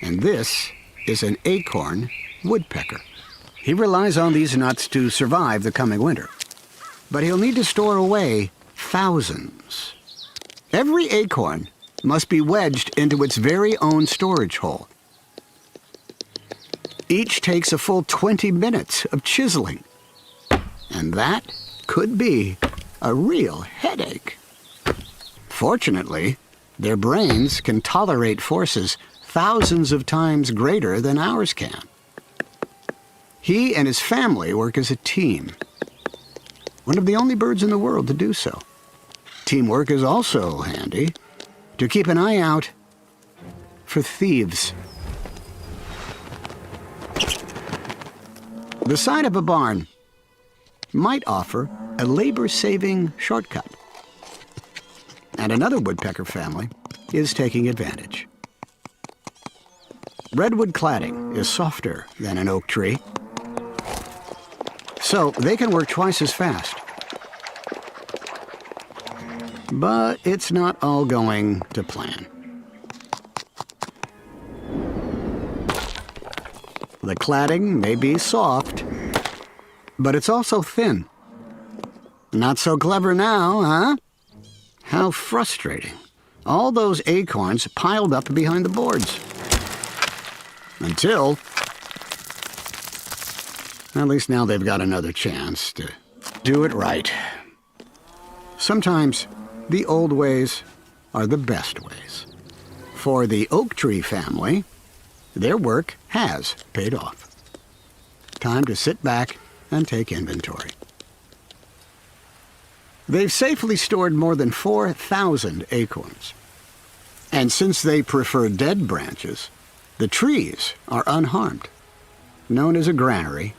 And this is an acorn woodpecker. He relies on these nuts to survive the coming winter. But he'll need to store away thousands. Every acorn must be wedged into its very own storage hole. Each takes a full 20 minutes of chiseling. And that could be a real headache. Fortunately, their brains can tolerate forces thousands of times greater than ours can. He and his family work as a team. One of the only birds in the world to do so. Teamwork is also handy to keep an eye out for thieves. The side of a barn might offer a labor-saving shortcut. And another woodpecker family is taking advantage. Redwood cladding is softer than an oak tree, so they can work twice as fast. But it's not all going to plan. The cladding may be soft, but it's also thin. Not so clever now, huh? How frustrating. All those acorns piled up behind the boards. Until, at least now they've got another chance to do it right. Sometimes the old ways are the best ways. For the oak tree family, their work has paid off. Time to sit back and take inventory. They've safely stored more than 4,000 acorns. And since they prefer dead branches, the trees are unharmed. Known as a granary,